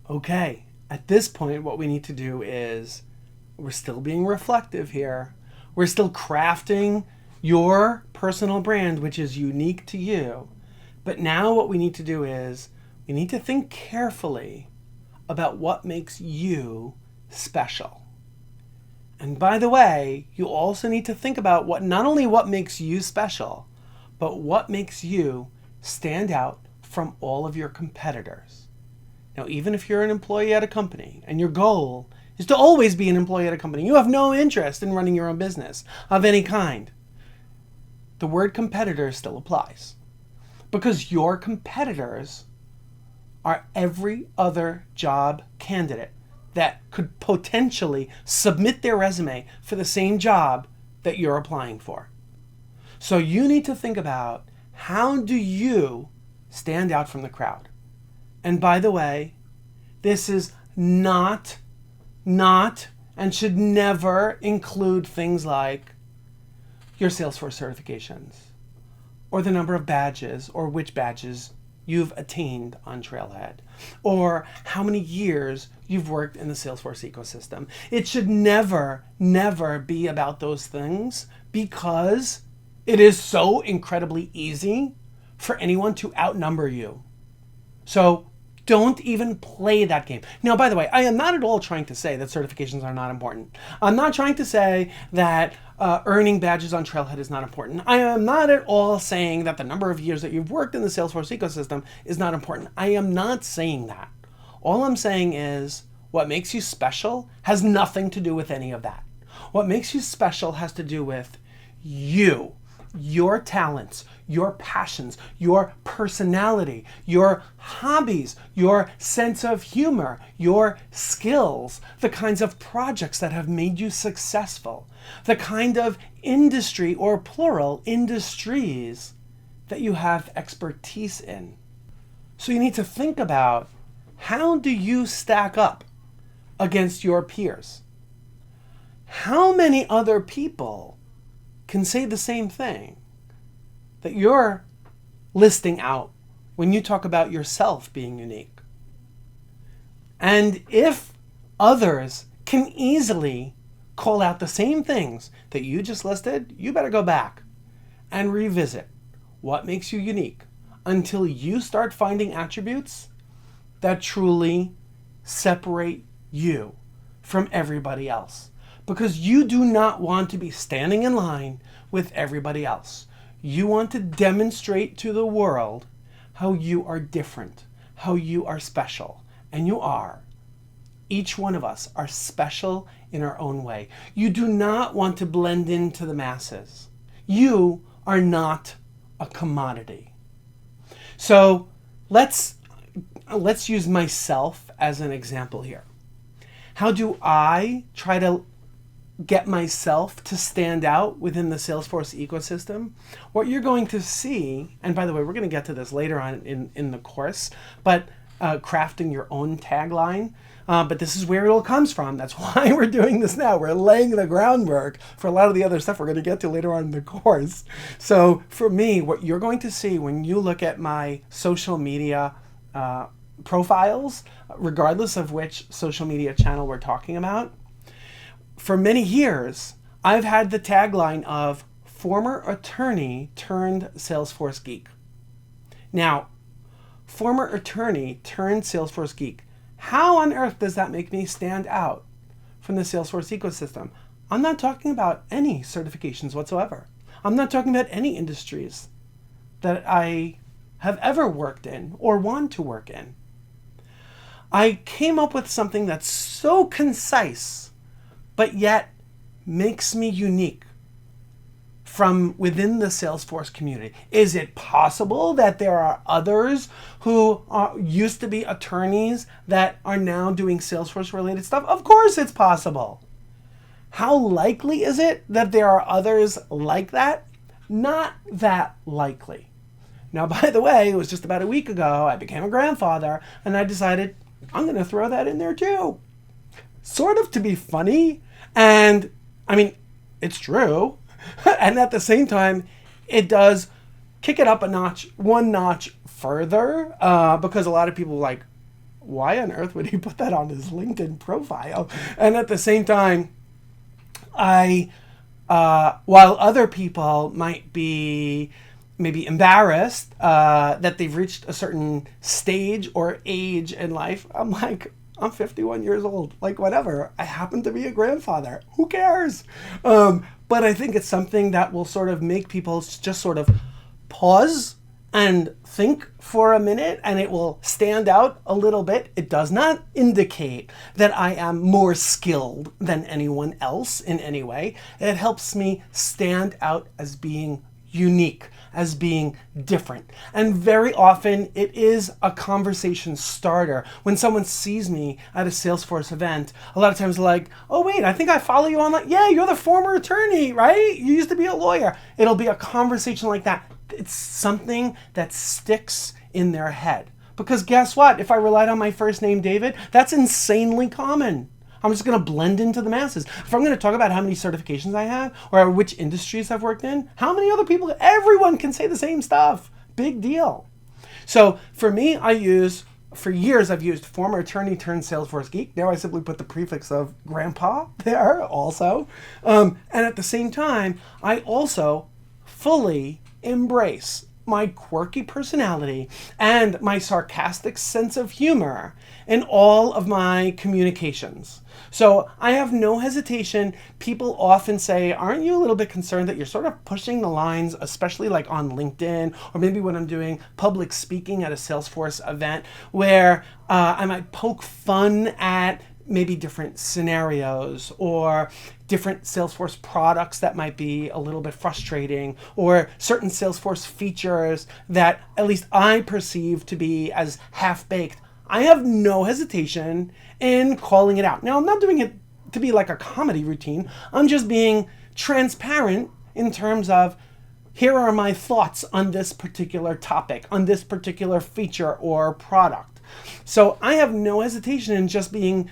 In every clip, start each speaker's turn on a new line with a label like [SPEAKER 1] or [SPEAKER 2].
[SPEAKER 1] Okay, at this point, what we need to do is we're still being reflective here. We're still crafting your personal brand, which is unique to you. But now what we need to do is we need to think carefully about what makes you special. And by the way, you also need to think about what not only what makes you special, but what makes you stand out from all of your competitors. Now, even if you're an employee at a company and your goal is to always be an employee at a company, you have no interest in running your own business of any kind, the word competitor still applies. Because your competitors are every other job candidate that could potentially submit their resume for the same job that you're applying for. So you need to think about, how do you stand out from the crowd? And by the way, this is not, and should never include things like your Salesforce certifications, or the number of badges, or which badges you've attained on Trailhead, or how many years you've worked in the Salesforce ecosystem. It should never be about those things, because it is so incredibly easy for anyone to outnumber you. So don't even play that game. Now, by the way, I am not at all trying to say that certifications are not important. I'm not trying to say that earning badges on Trailhead is not important. I am not at all saying that the number of years that you've worked in the Salesforce ecosystem is not important. I am not saying that. All I'm saying is what makes you special has nothing to do with any of that. What makes you special has to do with you, your talents, your passions, your personality, your hobbies, your sense of humor, your skills, the kinds of projects that have made you successful, the kind of industry, or plural, industries that you have expertise in. So you need to think about, how do you stack up against your peers? How many other people can say the same thing that you're listing out when you talk about yourself being unique? And if others can easily call out the same things that you just listed, you better go back and revisit what makes you unique until you start finding attributes that truly separate you from everybody else. Because you do not want to be standing in line with everybody else. You want to demonstrate to the world how you are different, how you are special. And you are. Each one of us are special in our own way. You do not want to blend into the masses. You are not a commodity. So let's use myself as an example here. How do I try to get myself to stand out within the Salesforce ecosystem? What you're going to see, and by the way, we're going to get to this later on in the course, but crafting your own tagline, but this is where it all comes from. That's why we're doing this now. We're laying the groundwork for a lot of the other stuff we're going to get to later on in the course. So for me, what you're going to see when you look at my social media profiles, regardless of which social media channel we're talking about, for many years, I've had the tagline of former attorney turned Salesforce geek. Now, former attorney turned Salesforce geek. How on earth does that make me stand out from the Salesforce ecosystem? I'm not talking about any certifications whatsoever. I'm not talking about any industries that I have ever worked in or want to work in. I came up with something that's so concise, but yet makes me unique from within the Salesforce community. Is it possible that there are others who used to be attorneys that are now doing Salesforce related stuff? Of course it's possible. How likely is it that there are others like that? Not that likely. Now, by the way, it was just about a week ago I became a grandfather, and I decided I'm going to throw that in there too. Sort of to be funny, and I mean, it's true. And at the same time, it does kick it up a notch, one notch further, because a lot of people like, why on earth would he put that on his LinkedIn profile? And at the same time, while other people might be maybe embarrassed that they've reached a certain stage or age in life, I'm like, I'm 51 years old. Like, whatever. I happen to be a grandfather. Who cares? But I think it's something that will sort of make people just sort of pause and think for a minute, and it will stand out a little bit. It does not indicate that I am more skilled than anyone else in any way. It helps me stand out as being unique, as being different. And very often it is a conversation starter. When someone sees me at a Salesforce event, a lot of times they're like, oh wait, I think I follow you online. Yeah, you're the former attorney, right? You used to be a lawyer. It'll be a conversation like that. It's something that sticks in their head. Because guess what? If I relied on my first name, David, that's insanely common. I'm just going to blend into the masses. If I'm going to talk about how many certifications I have or which industries I've worked in, how many other people, everyone can say the same stuff. Big deal. So for me, for years, I've used former attorney turned Salesforce geek. Now I simply put the prefix of grandpa there also. And at the same time, I also fully embrace my quirky personality and my sarcastic sense of humor in all of my communications. So I have no hesitation. People often say, aren't you a little bit concerned that you're sort of pushing the lines, especially like on LinkedIn, or maybe when I'm doing public speaking at a Salesforce event, where I might poke fun at maybe different scenarios or different Salesforce products that might be a little bit frustrating, or certain Salesforce features that at least I perceive to be as half-baked. I have no hesitation in calling it out. Now, I'm not doing it to be like a comedy routine. I'm just being transparent in terms of, here are my thoughts on this particular topic, on this particular feature or product. So I have no hesitation in just being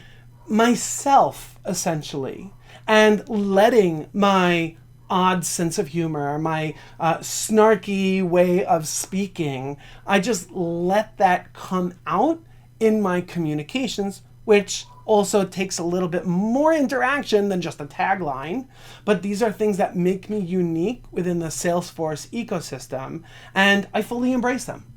[SPEAKER 1] myself, essentially, and letting my odd sense of humor, my snarky way of speaking, I just let that come out in my communications, which also takes a little bit more interaction than just a tagline. But these are things that make me unique within the Salesforce ecosystem, and I fully embrace them.